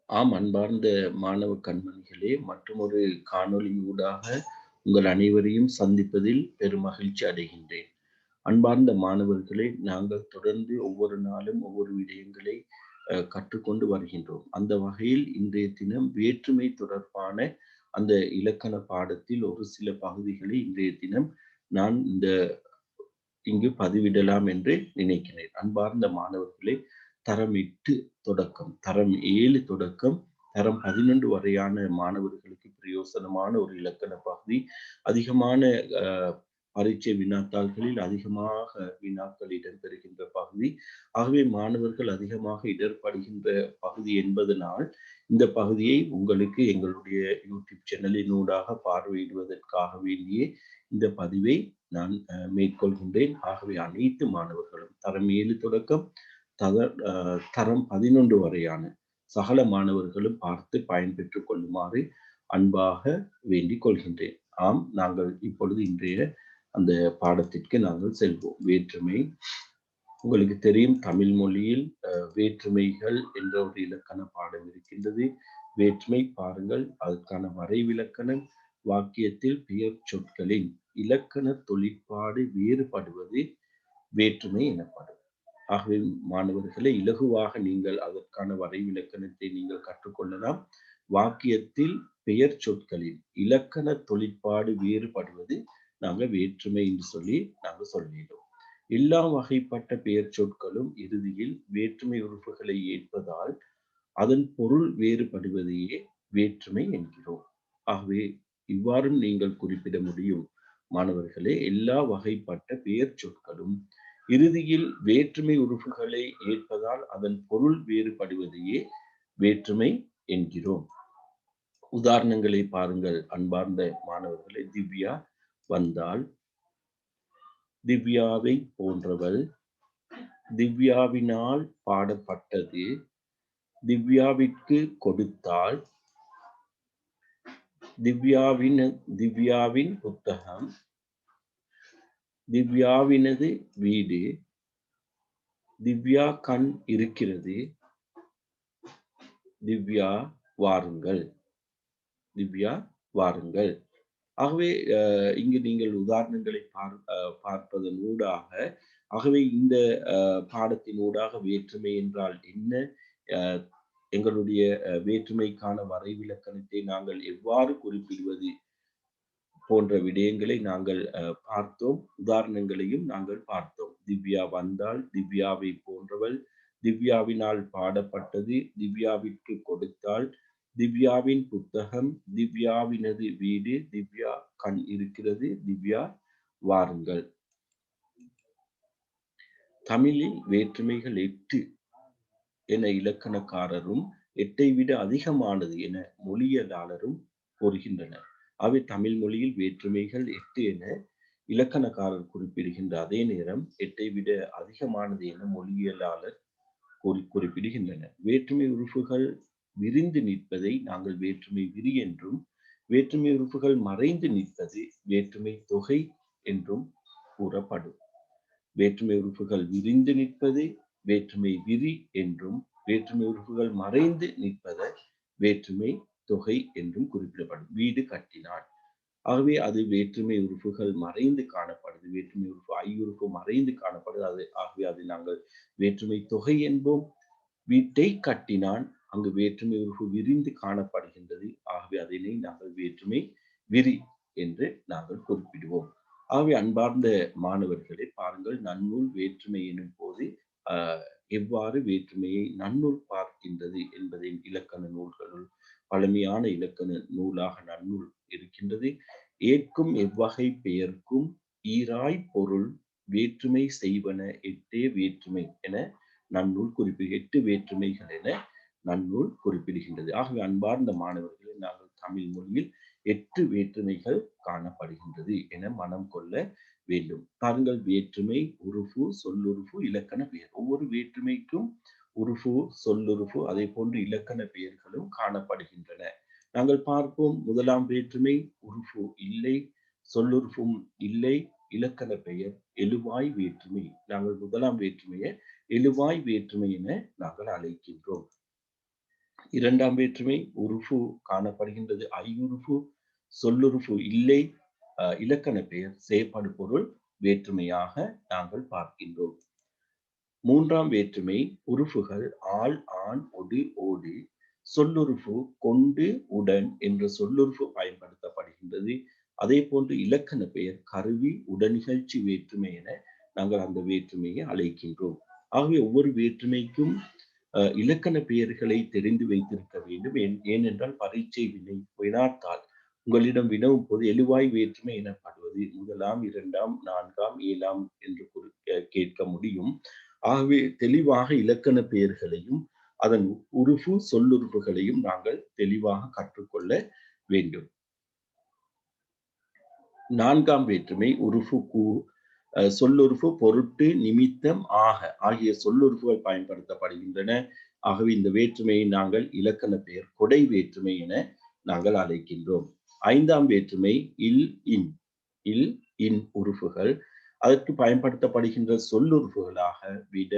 ஆம், அன்பார்ந்த மாணவ கண்மணிகளே, மற்றுமொரு காணொளி ஊடாக உங்கள் அனைவரையும் சந்திப்பதில் பெரும் மகிழ்ச்சி அடைகின்றேன். அன்பார்ந்த மாணவர்களே, நாங்கள் தொடர்ந்து ஒவ்வொரு நாளும் ஒவ்வொரு விடயங்களை கற்றுக்கொண்டு வருகின்றோம். அந்த வகையில் இன்றைய தினம் வேற்றுமை தொடர்பான அந்த இலக்கண பாடத்தில் ஒரு சில பகுதிகளை இன்றைய தினம் நான் இங்கு பதிவிடலாம் என்று நினைக்கிறேன். அன்பார்ந்த மாணவர்களே, தரம் 8 தொடக்கம், தரம் 7 தொடக்கம் தரம் 11 வரையான மாணவர்களுக்கு பிரயோசனமான ஒரு இலக்கண பகுதி. அதிகமான அ பரீட்சை வினாத்தாள்களில் அதிகமாக வினாக்கள் இடம்பெறுகின்ற பகுதி. ஆகவே மாணவர்கள் அதிகமாக இடர்படுகின்ற பகுதி என்பதனால், இந்த பகுதியை உங்களுக்கு எங்களுடைய யூடியூப் சேனலினூடாக பார்வையிடுவதற்காக வேண்டியே இந்த பதிவை நான் மேற்கொள்கின்றேன். ஆகவே அனைத்து மாணவர்களும் தரம் 7 தொடக்கம் தரம் 11 வரையான சகல மாணவர்களும் பார்த்து பயன்பெற்றுக் கொள்ளுமாறு அன்பாக வேண்டிக் கொள்கின்றேன். ஆம், நாங்கள் இப்பொழுது இன்றைய அந்த பாடத்திற்கு நாங்கள் செல்வோம். வேற்றுமை. உங்களுக்கு தெரியும், தமிழ் மொழியில் வேற்றுமைகள் என்ற ஒரு இலக்கண பாடம் இருக்கின்றது. வேற்றுமை பாருங்கள், அதற்கான வரைவிலக்கணம். வாக்கியத்தில் பெயர் சொற்களின் இலக்கண தொழிற்பாடு வேறுபடுவது வேற்றுமை எனப்படும். ஆகவே மாணவர்களே, இலகுவாக நீங்கள் அதற்கான வரைவிலக்கணத்தை நீங்கள் கற்றுக்கொள்ளலாம். வாக்கியத்தில் பெயர் சொற்களின் இலக்கண தொழிற்பாடு வேறுபடுவது நாங்கள் வேற்றுமை என்று சொல்லி நாங்கள் சொல்லினோம். எல்லா வகைப்பட்ட பெயர் சொற்களும் இறுதியில் வேற்றுமை உறுப்புகளை ஏற்பதால் அதன் பொருள் வேறுபடுவதையே வேற்றுமை என்கிறோம். ஆகவே இவ்வாறும் நீங்கள் குறிப்பிட முடியும் மாணவர்களே, எல்லா வகைப்பட்ட பெயர் சொற்களும் இறுதியில் வேற்றுமை உறுப்புகளை ஏற்பதால் அதன் பொருள் வேறுபடுவதையே வேற்றுமை என்கிறோம். உதாரணங்களை பாருங்கள் அன்பார்ந்த மாணவர்களே. திவ்யா வந்தாள், திவ்யாவை போன்றவள், திவ்யாவினால் பாடப்பட்டது, திவ்யாவிற்கு கொடுத்தாள், திவ்யாவின் புத்தகம், திவ்யாவினது வீடு, திவ்யா கண் இருக்கிறது, திவ்யா வாருங்கள், திவ்யா வாருங்கள். ஆகவே இங்கு நீங்கள் உதாரணங்களை பார்ப்பதன் ஊடாக, ஆகவே இந்த பாடத்தின் ஊடாக வேற்றுமை என்றால் என்ன, எங்களுடைய வேற்றுமைக்கான வரைவிலக்கணத்தை நாங்கள் எவ்வாறு குறிப்பிடுவது போன்ற விடயங்களை நாங்கள் பார்த்தோம். உதாரணங்களையும் நாங்கள் பார்த்தோம். திவ்யா வந்தாள், திவ்யாவை போன்றவள், திவ்யாவினால் பாடப்பட்டது, திவ்யாவிற்கு கொடுத்தாள், திவ்யாவின் புத்தகம், திவ்யாவினது வீடு, திவ்யா கண் இருக்கிறது, திவ்யா வாருங்கள். தமிழில் வேற்றுமைகள் 8 என இலக்கணக்காரரும் 8ஐ விட அதிகமானது என மொழியியலாளரும் கூறுகின்றனர். அவை தமிழ் மொழியில் வேற்றுமைகள் 8 என இலக்கணக்காரர் குறிப்பிடுகின்ற அதே நேரம் 8ஐ விட அதிகமானது என மொழியியலாளர் குறிப்பிடுகின்றனர். வேற்றுமை உறுப்புகள் விரிந்து நிற்பதை நாங்கள் வேற்றுமை விரி என்றும், வேற்றுமை உறுப்புகள் மறைந்து நிற்பது வேற்றுமை தொகை என்றும் கூறப்படும். வேற்றுமை உறுப்புகள் விரிந்து நிற்பது வேற்றுமை விரி என்றும், வேற்றுமை உறுப்புகள் மறைந்து நிற்பதை வேற்றுமை தொகை என்றும் குறிப்பிடப்படும். வீடு கட்டினான், ஆகவே அது வேற்றுமை உறுப்புகள் மறைந்து காணப்படுது. வேற்றுமை உறுப்பு ஐ உறுப்பு மறைந்து காணப்படுது. ஆகவே அதை நாங்கள் வேற்றுமை தொகை என்போம். வீட்டை கட்டினான், அங்கு வேற்றுமை உறுப்பு விரிந்து காணப்படுகின்றது. ஆகவே அதனை நாங்கள் வேற்றுமை விரி என்று நாங்கள் குறிப்பிடுவோம். ஆகவே அன்பார்ந்த மாணவர்களே, பாருங்கள், நன்னூல் வேற்றுமை எனும் போது எவ்வாறு வேற்றுமையை நன்னூல் பார்க்கின்றது என்பதை இலக்கண நூல்களுள் பழமையான இலக்கண நூலாக நன்னூல் இருக்கின்றது. ஏற்கும் எவ்வகை பெயர்க்கும் ஈராய் பொருள் வேற்றுமை செய்வன 8 வேற்றுமை என நன்னூல் 8 வேற்றுமைகள் என நன்னூல் குறிப்பிடுகின்றது. ஆகவே அன்பார்ந்த மாணவர்களே, நாங்கள் தமிழ் மொழியில் 8 வேற்றுமைகள் காணப்படுகின்றது என மனம் கொள்ள வேண்டும். பாருங்கள், வேற்றுமை, உறுப்பு, சொல்லுறுப்பு, இலக்கண பெயர். ஒவ்வொரு வேற்றுமைக்கும் உறுப்பு, சொல்லுறுப்பு, அதே போன்று இலக்கண பெயர்களும் காணப்படுகின்றன. நாங்கள் பார்ப்போம். முதலாம் வேற்றுமை உறுப்பு இல்லை, சொல்லுறுப்பும் இல்லை, இலக்கண பெயர் எழுவாய் வேற்றுமை. நாங்கள் முதலாம் வேற்றுமையை எழுவாய் வேற்றுமை என நாங்கள் அழைக்கின்றோம். இரண்டாம் வேற்றுமை உருபு காணப்படுகின்றது. ஐயுறுப்பு சொல்லுறுப்பு இல்லை. இலக்கண பெயர் செயற்பாடு பொருள் வேற்றுமையாக நாங்கள் பார்க்கின்றோம். மூன்றாம் வேற்றுமை உறுப்புகள் ஆள், ஆண், ஒடு, ஓடு. சொல்லுறுப்பு கொண்டு, உடன் என்ற சொல்லுறுப்பு பயன்படுத்தப்படுகின்றது. அதே போன்று இலக்கண பெயர் கருவி, உடனிகழ்ச்சி வேற்றுமை என நாங்கள் அந்த வேற்றுமையை அழைக்கின்றோம். ஆகவே ஒவ்வொரு வேற்றுமைக்கும் இலக்கண பெயர்களை தெரிந்து வைத்திருக்க வேண்டும். ஏனென்றால் பரீட்சை வினாத்தாள் உங்களிடம் வினவும் போது எழுவாய் வேற்றுமை எனப்படுவது முதலாம், இரண்டாம், நான்காம், ஏழாம் என்று கேட்க முடியும். ஆகவே தெளிவாக இலக்கண பெயர்களையும் அதன் உறுப்பு சொல்லுறுப்புகளையும் நாங்கள் தெளிவாக கற்றுக்கொள்ள வேண்டும். நான்காம் வேற்றுமை உறுப்பு சொல்லுறுப்பு பொருட்டு நிமித்தம் ஆக ஆகிய சொல்லுறுப்புகள் பயன்படுத்தப்படுகின்றன. ஆகவே இந்த வேற்றுமையை நாங்கள் இலக்கண பெயர் கொடை வேற்றுமை என நாங்கள் அழைக்கின்றோம். ஐந்தாம் வேற்றுமை இல் இன். இல் இன் உறுப்புகள் அதற்கு பயன்படுத்தப்படுகின்ற சொல்லுறுப்புகளாக விட,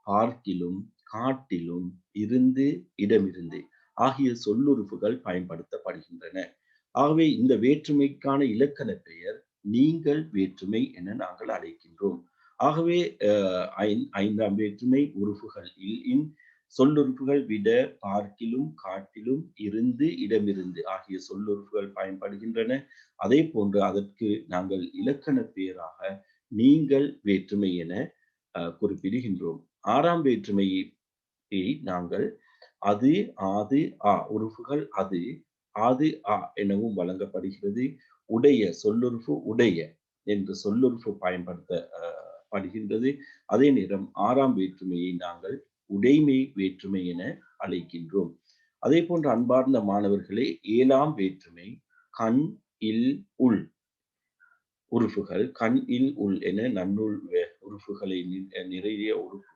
பார்க்கிலும், காட்டிலும், இருந்து, இடமிருந்து ஆகிய சொல்லுறுப்புகள் பயன்படுத்தப்படுகின்றன. ஆகவே இந்த வேற்றுமைக்கான இலக்கண பெயர் நீங்கள் வேற்றுமை என நாங்கள் அழைக்கின்றோம். ஆகவே ஐந்தாம் வேற்றுமை உறுப்புகள் இல் இன் சொல்லுறுப்புகள் விட, பார்க்கிலும், காட்டிலும், இருந்து, இடமிருந்து ஆகிய சொல்லுறுப்புகள் பயன்படுகின்றன. அதே போன்று அதற்கு நாங்கள் இலக்கண பெயராக நீங்கள் வேற்றுமை என குறிப்பிடுகின்றோம். ஆறாம் வேற்றுமையை நாங்கள் அது, ஆது, ஆ உறுப்புகள் அது, ஆது, ஆ எனவும் வழங்கப்படுகிறது. உடைய சொல்லுறுப்பு உடைய என்று சொல்லுறுப்பு பயன்படுத்தப்படுகின்றது. அதே நேரம் ஆறாம் வேற்றுமையை நாங்கள் உடைமை வேற்றுமை என அழைக்கின்றோம். அதே போன்று அன்பார்ந்த மாணவர்களே, ஏழாம் வேற்றுமை கண், இல், உள் உறுப்புகள் கண், இல், உள் என நன்னூல் உறுப்புகளை நிறைய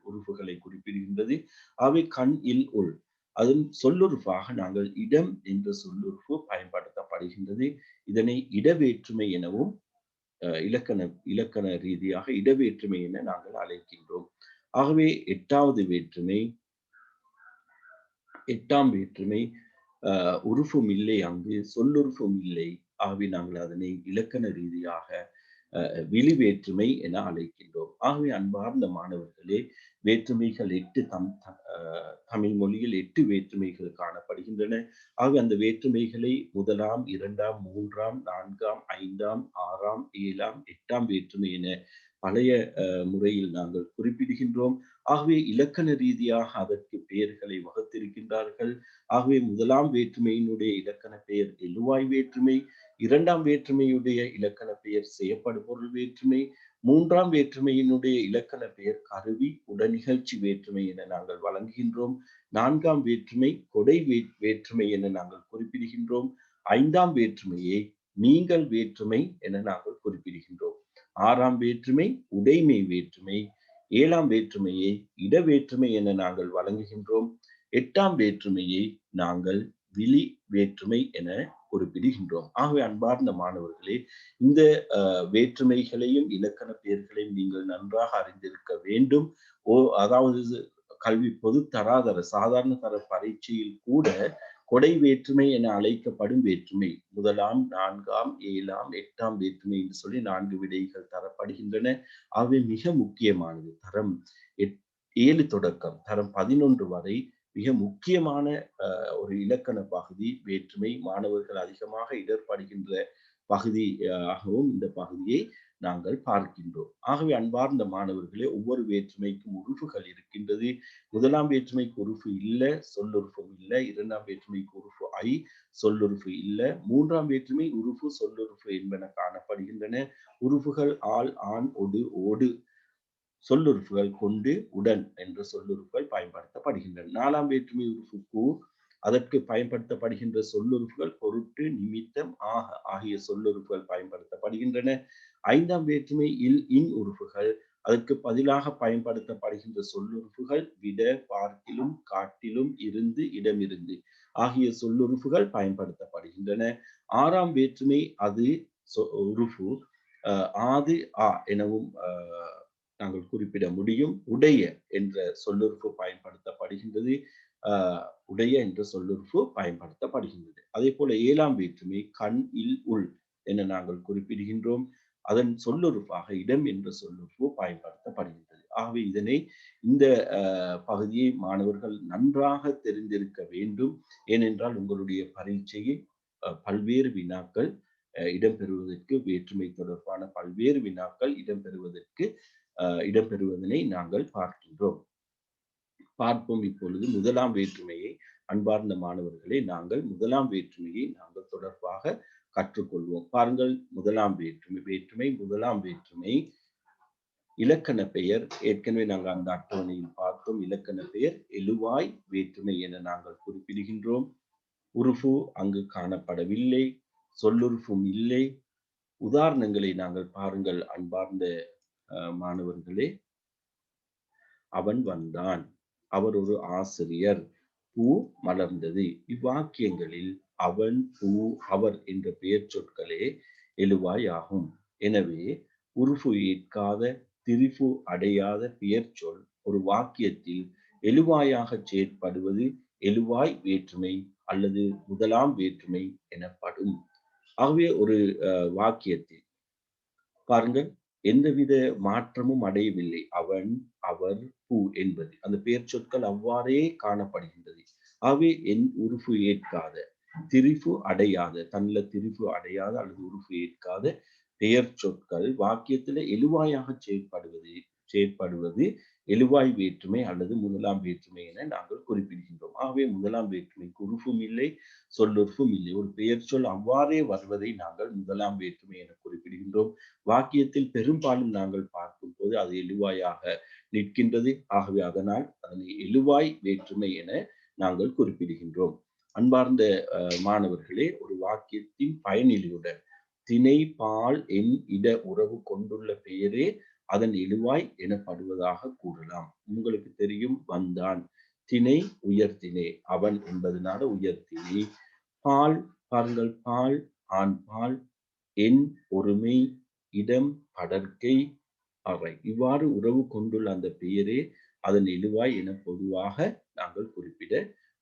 உறுப்புகளை குறிப்பிடுகின்றது. அவை கண், இல், உள் அதன் சொல்லுறுப்பாக நாங்கள் இடம் என்ற சொல்லுறுப்பு பயன்படுத்தப்படுகின்றது. இதனை இடவேற்றுமை எனவும் இலக்கண ரீதியாக இடவேற்றுமை என நாங்கள் அழைக்கின்றோம். ஆகவே எட்டாம் வேற்றுமை உறுப்பும் இல்லை, அங்கு சொல்லுறுப்பும் இல்லை. ஆகவே நாங்கள் அதனை இலக்கண ரீதியாக விழி வேற்றுமை என அழைக்கின்றோம். ஆகவே அன்பார்ந்த மாணவர்களே, வேற்றுமைகள் தமிழ் மொழியில் 8 வேற்றுமைகள் காணப்படுகின்றன. ஆகவே அந்த வேற்றுமைகளை முதலாம், இரண்டாம், மூன்றாம், நான்காம், ஐந்தாம், ஆறாம், ஏழாம், எட்டாம் வேற்றுமை என பழைய முறையில் நாங்கள் குறிப்பிடுகின்றோம். ஆகவே இலக்கண ரீதியாக அதற்கு பெயர்களை வகுத்திருக்கின்றார்கள். ஆகவே முதலாம் வேற்றுமையினுடைய இலக்கண பெயர் எழுவாய் வேற்றுமை, இரண்டாம் வேற்றுமையுடைய இலக்கண பெயர் செயற்படு பொருள் வேற்றுமை, மூன்றாம் வேற்றுமையினுடைய இலக்கண பெயர் கருவி உடனிகழ்ச்சி வேற்றுமை என நாங்கள் வழங்குகின்றோம். நான்காம் வேற்றுமை கொடை வேற்றுமை என நாங்கள் குறிப்பிடுகின்றோம். ஐந்தாம் வேற்றுமையை நீங்கள் வேற்றுமை என நாங்கள் குறிப்பிடுகின்றோம். ஆறாம் வேற்றுமை உடைமை வேற்றுமை, ஏழாம் வேற்றுமையை இடவேற்றுமை என நாங்கள் வழங்குகின்றோம். எட்டாம் வேற்றுமையை நாங்கள் விழி வேற்றுமை என குறிப்பிடுகின்றோம். ஆகவே அன்பார்ந்த மாணவர்களே, இந்த வேற்றுமைகளையும் இலக்கண பெயர்களையும் நீங்கள் நன்றாக அறிந்திருக்க வேண்டும். அதாவது கல்வி பொது தராதர சாதாரண தர பரீட்சையில் கூட கொடை வேற்றுமை என அழைக்கப்படும் வேற்றுமை முதலாம், நான்காம், ஏழாம், எட்டாம் வேற்றுமை என்று சொல்லி 4 விடைகள் தரப்படுகின்றன. அவை மிக முக்கியமானது. தரம் 7 தொடக்கம் தரம் 11 வரை மிக முக்கியமான ஒரு இலக்கண பகுதி வேற்றுமை. மாணவர்கள் அதிகமாக இடர்படுகின்ற பகுதியாகவும் இந்த பகுதியை நாங்கள் பார்க்கின்றோம். ஆகவே அன்பார்ந்த மாணவர்களே, ஒவ்வொரு வேற்றுமைக்கும் உறுப்புகள் இருக்கின்றது. முதலாம் வேற்றுமைக்கு உறுப்பு இல்லை, சொல்லுறுப்பும் இல்லை. இரண்டாம் வேற்றுமைக்கு உறுப்பு ஐ, சொல்லுறுப்பு இல்லை. மூன்றாம் வேற்றுமை உறுப்பு சொல்லுறுப்பு என்பன காணப்படுகின்றன. உறுப்புகள் ஆள், ஆண், ஒடு, ஓடு. சொல்லுறுப்புகள் கொண்டு, உடன் என்ற சொல்லுறுப்புகள் பயன்படுத்தப்படுகின்றன. நாலாம் வேற்றுமை உறுப்பு கூ, அதற்கு பயன்படுத்தப்படுகின்ற சொல்லுறுப்புகள் பொருட்டு, நிமித்தம், ஆக ஆகிய சொல்லுறுப்புகள் பயன்படுத்தப்படுகின்றன. ஐந்தாம் வேற்றுமை இல், இன் உறுப்புகள் அதற்கு பதிலாக பயன்படுத்தப்படுகின்ற சொல்லுறுப்புகள் விட, பார்க்கிலும், காட்டிலும், இருந்து, இடமிருந்து ஆகிய சொல்லுறுப்புகள் பயன்படுத்தப்படுகின்றன. ஆறாம் வேற்றுமை அது உறுப்பு ஆது, ஆ எனவும் நாங்கள் குறிப்பிட முடியும். உடைய என்ற சொல்லுறுப்பு பயன்படுத்தப்படுகின்றது. உடைய என்ற சொல்லுறுப்பு பயன்படுத்தப்படுகின்றது. அதே போல 7ஆம் வேற்றுமை கண், இல், உள் என நாங்கள் குறிப்பிடுகின்றோம். அதன் சொல்லுறுப்பாக இடம் என்ற சொல்லுறுப்பு பயன்படுத்தப்படுகின்றது. ஆகவே இதனை இந்த பகுதியை மாணவர்கள் நன்றாக தெரிந்திருக்க வேண்டும். ஏனென்றால் உங்களுடைய பரீட்சையில் பல்வேறு வினாக்கள் இடம்பெறுவதற்கு வேற்றுமை தொடர்பான பல்வேறு வினாக்கள் இடம்பெறுவதனை நாங்கள் பார்க்கின்றோம். பார்ப்போம் இப்பொழுது முதலாம் வேற்றுமையை. அன்பார்ந்த மாணவர்களே, நாங்கள் முதலாம் வேற்றுமையை நாங்கள் தொடர்பாக கற்றுக்கொள்வோம். பாருங்கள், முதலாம் வேற்றுமை முதலாம் வேற்றுமை இலக்கண பெயர். ஏற்கனவே நாங்கள் அந்த அட்டவணையில் பார்த்தோம். இலக்கண பெயர் எழுவாய் வேற்றுமை என நாங்கள் குறிப்பிடுகின்றோம். உருஃபு அங்கு காணப்படவில்லை, சொல்லுறுப்பும் இல்லை. உதாரணங்களை நாங்கள் பாருங்கள் அன்பார்ந்த மாணவர்களே. அவன் வந்தான், அவர் ஒரு ஆசிரியர், பூ மலர்ந்தது. இவ்வாக்கியங்களில் அவன், பூ, அவர் என்ற பெயர் சொற்களே எழுவாய் ஆகும். எனவே உருஃபு ஏற்காத, திரிபு அடையாத பெயர் சொல் ஒரு வாக்கியத்தில் எழுவாயாக செயற்படுவது எழுவாய் வேற்றுமை அல்லது முதலாம் வேற்றுமை எனப்படும். ஆகவே ஒரு வாக்கியத்தில் பாருங்கள், எந்தவித மாற்றமும் அடையவில்லை. அவன், அவர், பூ என்பது அந்த பெயர் சொற்கள் அவ்வாறே காணப்படுகின்றது. ஆகவே உருஃபு ஏற்காத, திரிபு அடையாத, தன்ல திரிபு அடையாத அல்லது உருஃபு ஏற்காத பெயர் சொற்கள் வாக்கியத்தில் எழுவாயாக செயற்படுவது எழுவாய் வேற்றுமை அல்லது முதலாம் வேற்றுமை என நாங்கள் குறிப்பிடுகின்றோம். ஆகவே முதலாம் வேற்றுமைக்கு உருஃபும் இல்லை, சொல்லுறுப்பும் இல்லை. ஒரு பெயர் சொல் அவ்வாறே வருவதை நாங்கள் முதலாம் வேற்றுமை என குறிப்பிடுகின்றோம். வாக்கியத்தில் பெரும்பாலும் நாங்கள் பார்க்கும் போது அது எழுவாயாக நிற்கின்றது. ஆகவே அதனால் அதனை எழுவாய் வேற்றுமை என நாங்கள் குறிப்பிடுகின்றோம். அன்பார்ந்த மாணவர்களே, ஒரு வாக்கியத்தின் பயனிலியுடன் திணை, பால், எண், இட உறவு கொண்டுள்ள பெயரே அதன் எழுவாய் எனப்படுவதாக கூறலாம். உங்களுக்கு தெரியும், வந்தான். திணை உயர்திணை, அவன் என்பதனால உயர்திணை. பால் பாருங்கள், பால் ஆண் பால், எண் ஒருமை, இடம் படர்க்கை, அவை இவ்வாறு உறவு கொண்டுள்ள அந்த பெயரே அதன் எழுவாய் என பொதுவாக நாங்கள் குறிப்பிட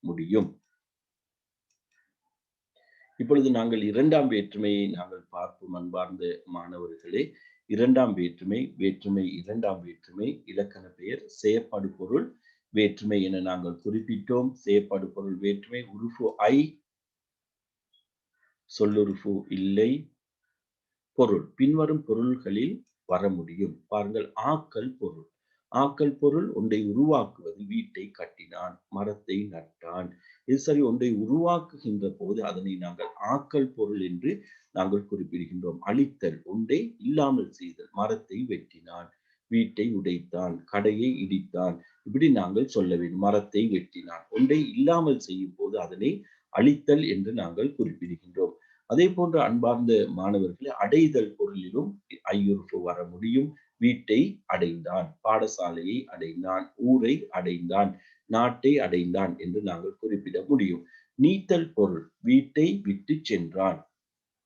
முடியும். இப்பொழுது நாங்கள் இரண்டாம் வேற்றுமையை நாங்கள் பார்ப்போம். அன்பார்ந்த மாணவர்களே, இரண்டாம் வேற்றுமை இரண்டாம் வேற்றுமை இலக்கண பெயர் செயற்படு பொருள் வேற்றுமை என நாங்கள் குறிப்பிட்டோம். செயற்படு பொருள் வேற்றுமை உருஃபு ஐ, சொல்லுறுப்பு இல்லை, பொருள் பின்வரும் பொருள்களில் வர முடியும். பாருங்கள், ஆக்கல் பொருள். ஆக்கல் பொருள் ஒன்றை உருவாக்குவது. வீட்டை கட்டினான், மரத்தை நட்டான். இது சரி, ஒன்றை உருவாக்குகின்ற போது அதனை நாங்கள் ஆக்கல் பொருள் என்று நாங்கள் குறிப்பிடுகின்றோம். அழித்தல், ஒன்றை இல்லாமல் செய்தல். மரத்தை வெட்டினான், வீட்டை உடைத்தான், கடையை இடித்தான். இப்படி நாங்கள் சொல்ல வேண்டும். மரத்தை வெட்டினான், ஒன்றை இல்லாமல் செய்யும் போது அதனை அழித்தல் என்று நாங்கள் குறிப்பிடுகின்றோம். அதே போன்று அன்பார்ந்த மாணவர்களே, அடைதல் பொருளிலும் ஐயுறுப்பு வர முடியும். வீட்டை அடைந்தான், பாடசாலையை அடைந்தான், ஊரை அடைந்தான், நாட்டை அடைந்தான் என்று நாங்கள் குறிப்பிட முடியும். நீத்தல் பொருள், வீட்டை விட்டு சென்றான்,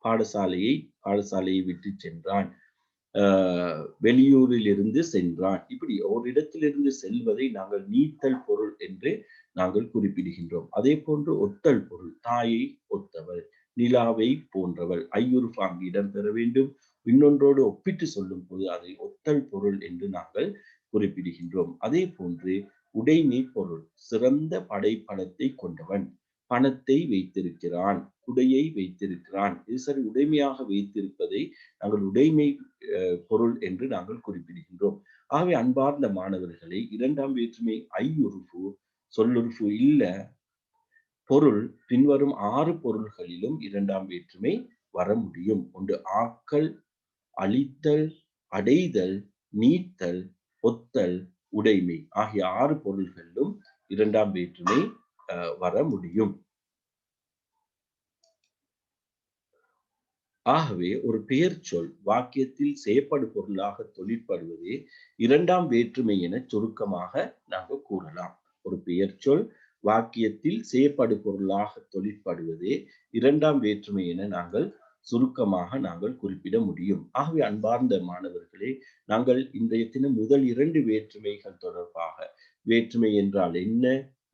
பாடசாலையை விட்டு சென்றான், வெளியூரில் இருந்து சென்றான். இப்படி ஓரிடத்திலிருந்து செல்வதை நாங்கள் நீத்தல் பொருள் என்று நாங்கள் குறிப்பிடுகின்றோம். அதே போன்று ஒத்தல் பொருள், தாயை ஒத்தவள், நிலாவை போன்றவள். ஐயுறுப்பு அங்கு இடம்பெற வேண்டும். இன்னொன்றோடு ஒப்பிட்டு சொல்லும் போது அதை ஒத்தல் பொருள் என்று நாங்கள் குறிப்பிடுகின்றோம். அதே போன்று உடைமை பொருள், சிறந்த படைப்படத்தை கொண்டவன், பணத்தை வைத்திருக்கிறான், குடையை வைத்திருக்கிறான். இது சரி, உடைமையாக வைத்திருப்பதை நாங்கள் உடைமை பொருள் என்று நாங்கள் குறிப்பிடுகின்றோம். ஆகவே அன்பார்ந்த மாணவர்களை, இரண்டாம் வேற்றுமை ஐயுறுப்பு, சொல்லுறுப்பு இல்ல, பொருள் பின்வரும் 6 பொருள்களிலும் இரண்டாம் வேற்றுமை வர முடியும். ஒன்று ஆக்கல், அழித்தல், அடைதல், நீத்தல், ஒத்தல், உடைமை ஆகிய 6 பொருள்களிலும் இரண்டாம் வேற்றுமை வர முடியும். ஆகவே ஒரு பெயர் சொல் வாக்கியத்தில் செயற்படு பொருளாக தொழிற்படுவதே இரண்டாம் வேற்றுமை என சுருக்கமாக நாங்கள் கூறலாம். ஒரு பெயர் சொல் வாக்கியத்தில் செயற்படு பொருளாக தொழிற்படுவதே இரண்டாம் வேற்றுமை என நாங்கள் சுருக்கமாக நாங்கள் குறிப்பிட முடியும். ஆகவே அன்பார்ந்த மாணவர்களே, நாங்கள் இன்றைய தினம் முதல் 2 வேற்றுமைகள் தொடர்பாக, வேற்றுமை என்றால் என்ன,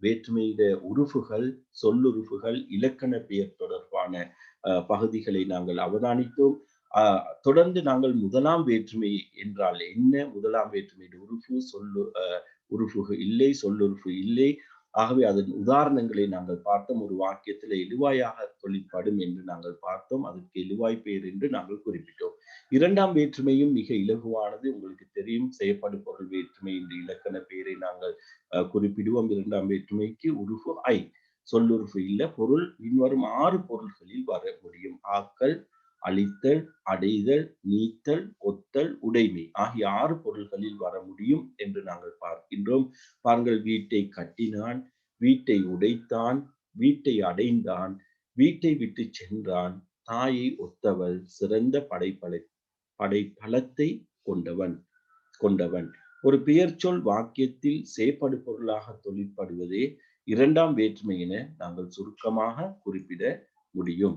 வேற்றுமையிட உறுப்புகள், சொல்லுறுப்புகள், இலக்கண பெயர் தொடர்பான பகுதிகளை நாங்கள் அவதானித்தோம். தொடர்ந்து நாங்கள் முதலாம் வேற்றுமை என்றால் என்ன? முதலாம் வேற்றுமையின் உறுப்பு, உறுப்பு இல்லை, சொல்லுறுப்பு இல்லை. ஆகவே அதன் உதாரணங்களை நாங்கள் பார்த்தோம். ஒரு வாக்கியத்தில் எழுவாயாக தொழிற்படும் என்று நாங்கள் பார்த்தோம். அதற்கு எழுவாய் பெயர் என்று நாங்கள் குறிப்பிட்டோம். இரண்டாம் வேற்றுமையும் மிக இலகுவானது. உங்களுக்கு தெரியும், செயற்படு பொருள் வேற்றுமை என்ற இலக்கண பெயரை நாங்கள் குறிப்பிடுவோம். இரண்டாம் வேற்றுமைக்கு உறுப்பு ஐ, சொல்லுறுப்பு இல்ல. பொருள் பின்வரும் 6 பொருள்களில் வர முடியும். ஆக்கல், அழித்தல், அடைதல், நீத்தல், ஒத்தல், உடைமை ஆகிய 6 பொருள்களில் வர முடியும் என்று நாங்கள் பார்க்கின்றோம். பாருங்கள், வீட்டை கட்டினான், வீட்டை உடைத்தான், வீட்டை அடைந்தான், வீட்டை விட்டு சென்றான், தாயை ஒத்தவள், சிறந்த படைப்பலத்தை கொண்டவன். ஒரு பெயர்ச்சொல் வாக்கியத்தில் செயற்படு பொருளாக தொழிற்படுவதே இரண்டாம் வேற்றுமை என நாங்கள் சுருக்கமாக குறிப்பிட முடியும்.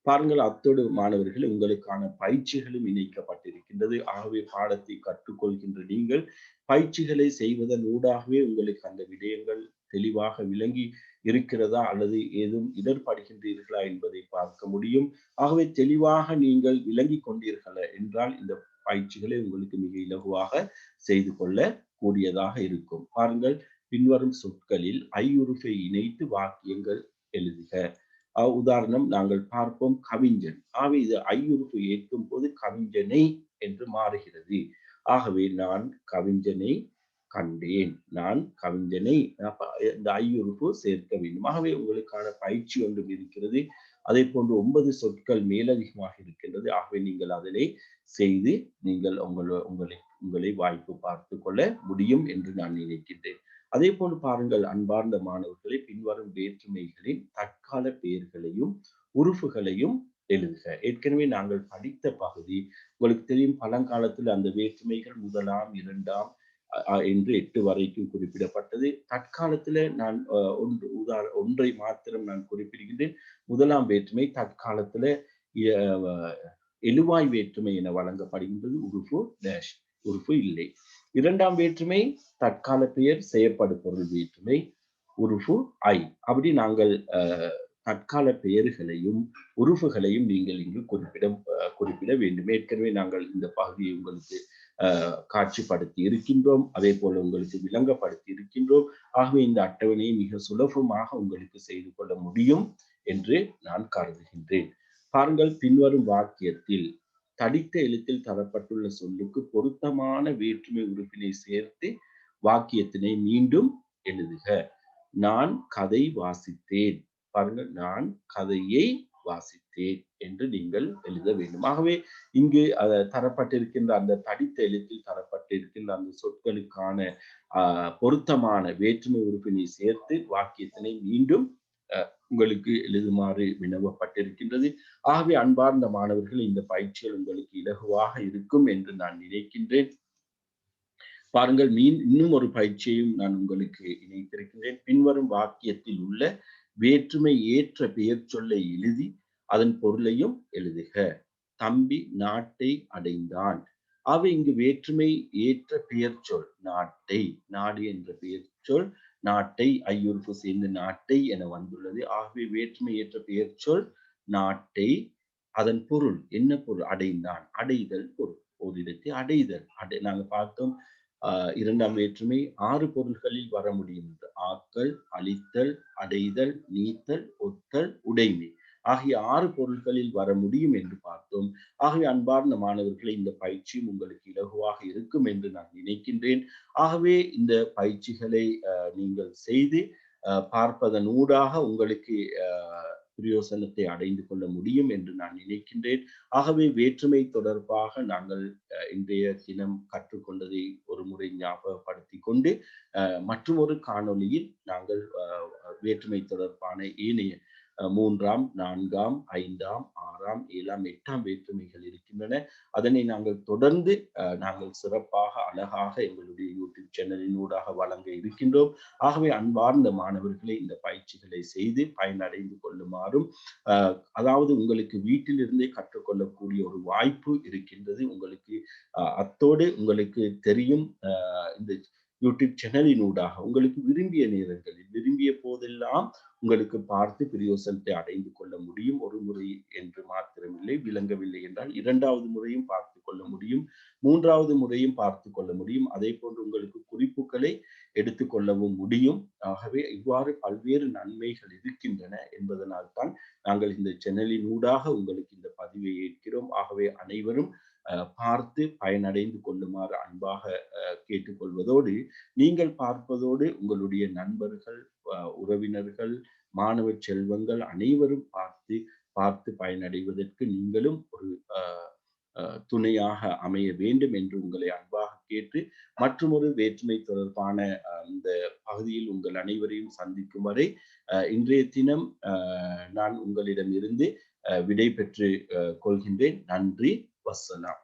பாருங்கள், அத்தோடு மாணவர்கள் உங்களுக்கான பயிற்சிகளும் இணைக்கப்பட்டிருக்கின்றது. ஆகவே பாடத்தை கற்றுக்கொள்கின்ற நீங்கள் பயிற்சிகளை செய்வதன் ஊடாகவே உங்களுக்கு அந்த விடயங்கள் தெளிவாக விளங்கி இருக்கிறதா அல்லது ஏதும் இடர்படுகின்றீர்களா என்பதை பார்க்க முடியும். ஆகவே தெளிவாக நீங்கள் விளங்கி கொண்டீர்களா என்றால் இந்த பயிற்சிகளை உங்களுக்கு மிக இலகுவாக செய்து கொள்ள கூடியதாக இருக்கும். பாருங்கள், பின்வரும் சொற்களில் ஐயுறுப்பை இணைத்து வாக்கியங்கள் எழுதுக. உதாரணம் நாங்கள் பார்ப்போம், கவிஞன். ஆகவே இது ஐயுறுப்பு ஏற்கும் போது கவிஞனை என்று மாறுகிறது. ஆகவே நான் கவிஞனை கண்டேன், நான் கவிஞனை, இந்த ஐயுறுப்பு சேர்க்க வேண்டும். ஆகவே உங்களுக்கான பயிற்சி ஒன்றும் இருக்கிறது. அதே போன்று 9 சொற்கள் மேலதிகமாக இருக்கின்றது. ஆகவே நீங்கள் அதனை செய்து நீங்கள் உங்களை வாய்ப்பு பார்த்து கொள்ள முடியும் என்று நான் நினைக்கின்றேன். அதே போல் பாருங்கள் அன்பார்ந்த மாணவர்களை, பின்வரும் வேற்றுமைகளின் தற்கால பெயர்களையும் உறுப்புகளையும் எழுதுக. ஏற்கனவே நாங்கள் படித்த பகுதி உங்களுக்கு தெரியும். பழங்காலத்தில் அந்த வேற்றுமைகள் முதலாம், இரண்டாம் என்று 8 வரைக்கும் குறிப்பிடப்பட்டது. தற்காலத்தில் நான் ஒன்றை மாத்திரம் நான் குறிப்பிடுகின்றேன். முதலாம் வேற்றுமை தற்காலத்தில் எழுவாய் வேற்றுமை என வழங்கப்படுகின்றது. உறுப்பு டேஷ், உறுப்பு இல்லை. இரண்டாம் வேற்றுமை தற்கால பெயர் செயற்படு பொருள் வேற்றுமை, உறுப்பு ஐ. அப்படி நாங்கள் தற்கால பெயர்களையும் உறுப்புகளையும் நீங்கள் இங்கு குறிப்பிட வேண்டும். ஏற்கனவே நாங்கள் இந்த பகுதியை உங்களுக்கு காட்சிப்படுத்தி இருக்கின்றோம். அதே போல உங்களுக்கு விளங்கப்படுத்தி இருக்கின்றோம். ஆகவே இந்த அட்டவணையை மிக சுலபமாக உங்களுக்கு செய்து கொள்ள முடியும் என்று நான் கருதுகின்றேன். பாருங்கள், பின்வரும் வாக்கியத்தில் தடித்த எழுத்தில் தரப்பட்டுள்ள சொல்லுக்கு பொருத்தமான வேற்றுமை உறுப்பினை சேர்த்து வாக்கியத்தினை மீண்டும் எழுதுக. நான் கதை வாசித்தேன். பாருங்கள், நான் கதையை வாசித்தேன் என்று நீங்கள் எழுத வேண்டும். ஆகவே இங்கு தரப்பட்டிருக்கின்ற அந்த தடித்த எழுத்தில் தரப்பட்டிருக்கின்ற அந்த சொற்களுக்கான பொருத்தமான வேற்றுமை உறுப்பினை சேர்த்து வாக்கியத்தினை மீண்டும் உங்களுக்கு எழுதுமாறு வினவப்பட்டிருக்கின்றது. ஆகவே அன்பார்ந்த மாணவர்கள், இந்த பயிற்சிகள் உங்களுக்கு இலகுவாக இருக்கும் என்று நான் நினைக்கின்றேன். பாருங்கள், இன்னும் ஒரு பயிற்சியையும் நான் உங்களுக்கு இணைத்திருக்கின்றேன். பின்வரும் வாக்கியத்தில் உள்ள வேற்றுமை ஏற்ற பெயர் சொல்லை எழுதி அதன் பொருளையும் எழுதுக. தம்பி நாட்டை அடைந்தான். அவை இங்கு வேற்றுமை ஏற்ற பெயர் சொல் நாட்டை, நாடு என்ற பெயர் சொல் நாட்டை ஐயுறுப்பு சேர்ந்து நாட்டை என வந்துள்ளது. ஆகவே வேற்றுமை ஏற்ற பெயர் சொல் நாட்டை, அதன் பொருள் என்ன பொருள்? அடைந்தான், அடைதல் பொருள். ஓரிடத்தை அடைதல். நாங்க பார்த்தோம், இரண்டாம் வேற்றுமை 6 பொருள்களில் வர முடியும். ஆக்கல், அழித்தல், அடைதல், நீத்தல், ஒத்தல், உடைமை ஆகிய 6 பொருள்களில் வர முடியும் என்று பார்த்தோம். ஆகவே அன்பார்ந்த மாணவர்களை, இந்த பயிற்சியும் உங்களுக்கு இலகுவாக இருக்கும் என்று நான் நினைக்கின்றேன். ஆகவே இந்த பயிற்சிகளை நீங்கள் செய்து பார்ப்பதன் ஊடாக உங்களுக்கு பிரயோசனத்தை அடைந்து கொள்ள முடியும் என்று நான் நினைக்கின்றேன். ஆகவே வேற்றுமை தொடர்பாக நாங்கள் இன்றைய தினம் கற்றுக்கொண்டதை ஒரு முறை ஞாபகப்படுத்திக் கொண்டு மற்றொரு காணொளியில் நாங்கள் வேற்றுமை தொடர்பான ஏனைய 3ஆம், 4ஆம், 5ஆம், 6ஆம், 7ஆம், 8ஆம் வேற்றுமைகள் இருக்கின்றன. அதனை நாங்கள் தொடர்ந்து நாங்கள் சிறப்பாக அழகாக எங்களுடைய யூடியூப் சேனலின் ஊடாக வழங்க இருக்கின்றோம். ஆகவே அன்பார்ந்த மாணவர்களை, இந்த பயிற்சிகளை செய்து பயனடைந்து கொள்ளுமாறும், அதாவது உங்களுக்கு வீட்டிலிருந்தே கற்றுக்கொள்ளக்கூடிய ஒரு வாய்ப்பு இருக்கின்றது உங்களுக்கு. அத்தோடு உங்களுக்கு தெரியும், இந்த யூடியூப் சேனலினூடாக உங்களுக்கு விரும்பிய நேரங்களில், விரும்பிய போதெல்லாம் உங்களுக்கு பார்த்து பிரயோசனத்தை அடைந்து கொள்ள முடியும். ஒரு முறை என்று மாத்திரமில்லை, விளங்கவில்லை என்றால் 2வது முறையும் பார்த்துக் கொள்ள முடியும். 3வது முறையும் பார்த்துக் கொள்ள முடியும். அதேபோன்று உங்களுக்கு குறிப்புகளை எடுத்துக் கொள்ளவும் முடியும். ஆகவே இவ்வாறு பல்வேறு நன்மைகள் இருக்கின்றன என்பதனால் தான் நாங்கள் இந்த சேனலின் ஊடாக உங்களுக்கு இந்த பதிவை ஏற்கிறோம். ஆகவே அனைவரும் பார்த்து பயனடைந்து கொள்ளுமாறு அன்பாக கேட்டுக்கொள்வதோடு, நீங்கள் பார்ப்பதோடு உங்களுடைய நண்பர்கள், உறவினர்கள், மாணவ செல்வங்கள் அனைவரும் பார்த்து பயனடைவதற்கு நீங்களும் ஒரு அ அ துணையாக அமைய வேண்டும் என்று உங்களை அன்பாக கேட்டு, மற்றுமொரு வேற்றுமை தொடர்பான இந்த பகுதியில் உங்கள் அனைவரையும் சந்திக்கும் வரை, இன்றைய தினம் நான் உங்களிடமிருந்து விடை பெற்று கொள்கின்றேன். நன்றி. வஸ்ஸலாம்.